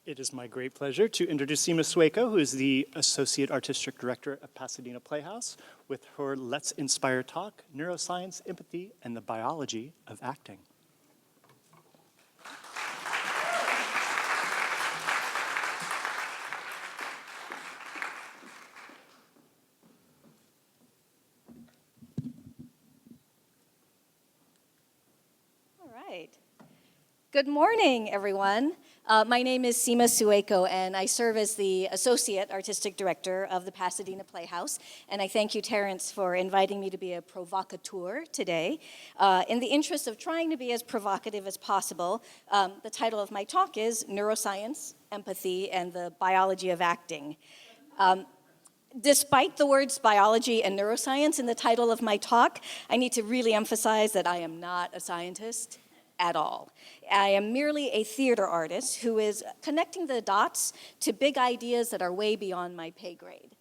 It is my great pleasure to introduce Seema Sueko, who is the Associate Artistic Director of Pasadena Playhouse, with her Let's Inspire talk, Neuroscience, Empathy, and the Biology of Acting. All right. Good morning, everyone. My name is Seema Sueko, and I serve as the Associate Artistic Director of the Pasadena Playhouse. And I thank you, Terrence, for inviting me to be a provocateur today. In the interest of trying to be as provocative as possible, the title of my talk is Neuroscience, Empathy, and the Biology of Acting. Despite the words biology and neuroscience in the title of my talk, I need to really emphasize that I am not a scientist at all. I am merely a theater artist who is connecting the dots to big ideas that are way beyond my pay grade.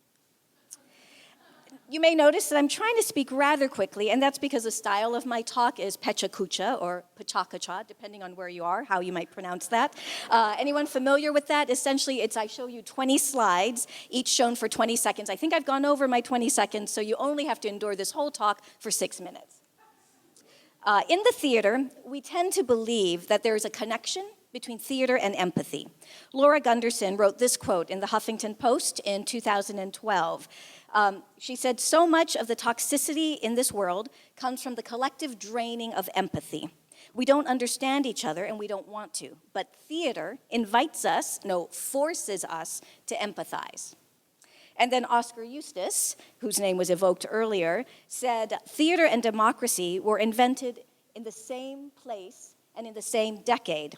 You may notice that I'm trying to speak rather quickly, and that's because the style of my talk is pecha-kucha, or pachakacha, depending on where you are, how you might pronounce that. Anyone familiar with that? Essentially, I show you 20 slides, each shown for 20 seconds. I think I've gone over my 20 seconds, so you only have to endure this whole talk for 6 minutes. In the theater, we tend to believe that there is a connection between theater and empathy. Laura Gunderson wrote this quote in the Huffington Post in 2012. She said, "So much of the toxicity in this world comes from the collective draining of empathy. We don't understand each other and we don't want to, but theater invites us, no, forces us to empathize." And then Oscar Eustis, whose name was evoked earlier, said, "Theater and democracy were invented in the same place and in the same decade.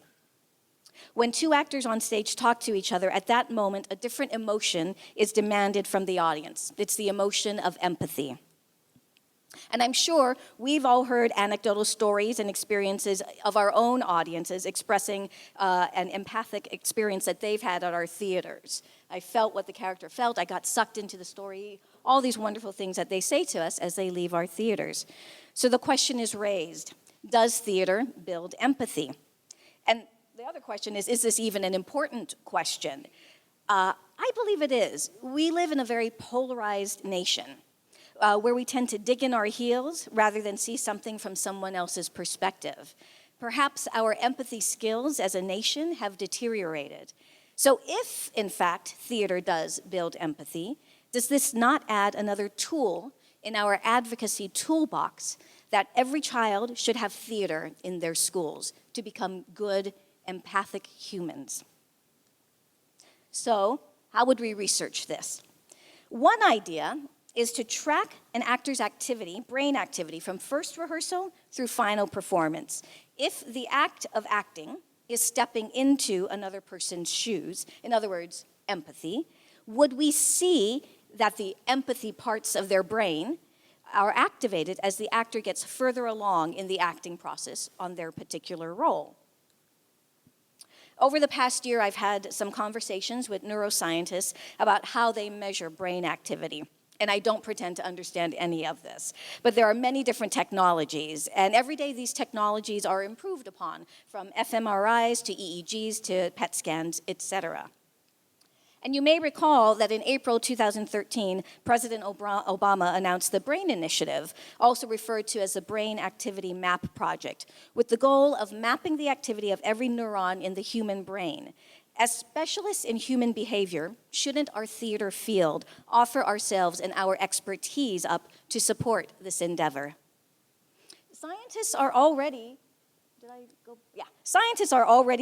When two actors on stage talk to each other, at that moment, a different emotion is demanded from the audience. It's the emotion of empathy." And I'm sure we've all heard anecdotal stories and experiences of our own audiences expressing an empathic experience that they've had at our theaters. I felt what the character felt. I got sucked into the story. All these wonderful things that they say to us as they leave our theaters. So the question is raised, does theater build empathy? And the other question is this even an important question? I believe it is. We live in a very polarized nation. Where we tend to dig in our heels rather than see something from someone else's perspective. Perhaps our empathy skills as a nation have deteriorated. So if, in fact, theater does build empathy, does this not add another tool in our advocacy toolbox that every child should have theater in their schools to become good, empathic humans? So, how would we research this? One idea is to track an actor's activity, brain activity, from first rehearsal through final performance. If the act of acting is stepping into another person's shoes, in other words, empathy, would we see that the empathy parts of their brain are activated as the actor gets further along in the acting process on their particular role? Over the past year, I've had some conversations with neuroscientists about how they measure brain activity. And I don't pretend to understand any of this. But there are many different technologies, and every day these technologies are improved upon, from fMRIs to EEGs to PET scans, etc. And you may recall that in April 2013, President Obama announced the BRAIN Initiative, also referred to as the Brain Activity Map Project, with the goal of mapping the activity of every neuron in the human brain. As specialists in human behavior, shouldn't our theater field offer ourselves and our expertise up to support this endeavor? Scientists are already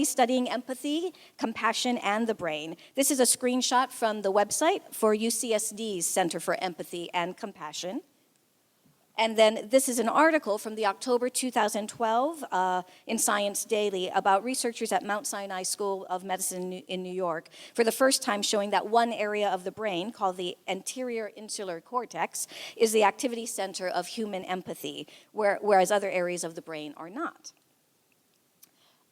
studying empathy, compassion, and the brain. This is a screenshot from the website for UCSD's Center for Empathy and Compassion. And then this is an article from the October 2012 in Science Daily about researchers at Mount Sinai School of Medicine in New York, for the first time showing that one area of the brain, called the anterior insular cortex, is the activity center of human empathy, whereas other areas of the brain are not.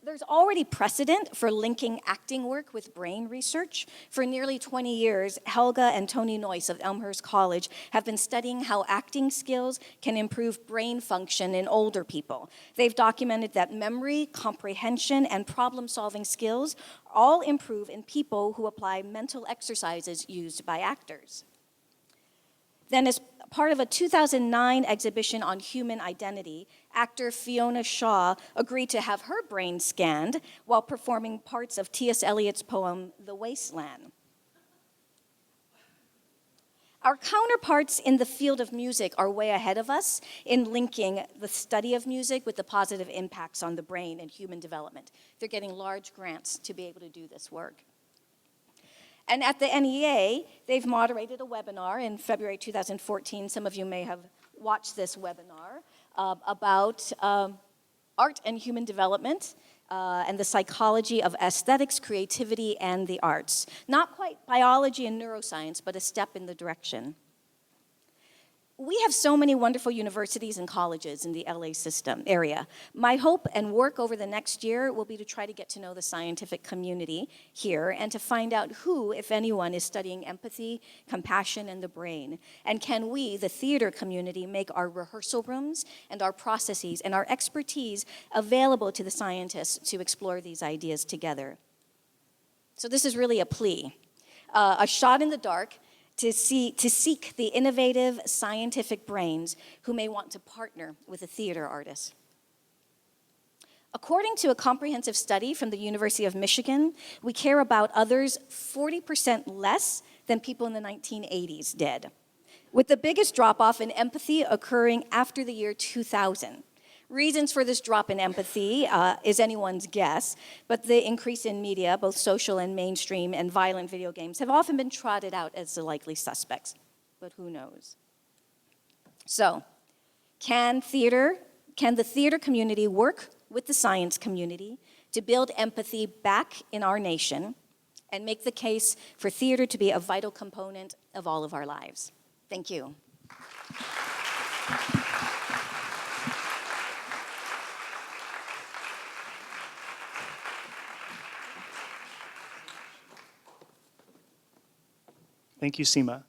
There's already precedent for linking acting work with brain research. For nearly 20 years, Helga and Tony Noyce of Elmhurst College have been studying how acting skills can improve brain function in older people. They've documented that memory, comprehension, and problem-solving skills all improve in people who apply mental exercises used by actors. Then, as part of a 2009 exhibition on human identity, actor Fiona Shaw agreed to have her brain scanned while performing parts of T.S. Eliot's poem, The Wasteland. Our counterparts in the field of music are way ahead of us in linking the study of music with the positive impacts on the brain and human development. They're getting large grants to be able to do this work. And at the NEA, they've moderated a webinar in February 2014. Some of you may have watched this webinar about art and human development and the psychology of aesthetics, creativity, and the arts. Not quite biology and neuroscience, but a step in the direction. We have so many wonderful universities and colleges in the LA area. My hope and work over the next year will be to try to get to know the scientific community here and to find out who, if anyone, is studying empathy, compassion, and the brain. And can we, the theater community, make our rehearsal rooms and our processes and our expertise available to the scientists to explore these ideas together? So this is really a plea, a shot in the dark, to seek the innovative scientific brains who may want to partner with a theater artist. According to a comprehensive study from the University of Michigan, we care about others 40% less than people in the 1980s did, with the biggest drop-off in empathy occurring after the year 2000. Reasons for this drop in empathy is anyone's guess, but the increase in media, both social and mainstream, and violent video games have often been trotted out as the likely suspects, but who knows? So, can the theater community work with the science community to build empathy back in our nation and make the case for theater to be a vital component of all of our lives? Thank you. Thank you, Seema.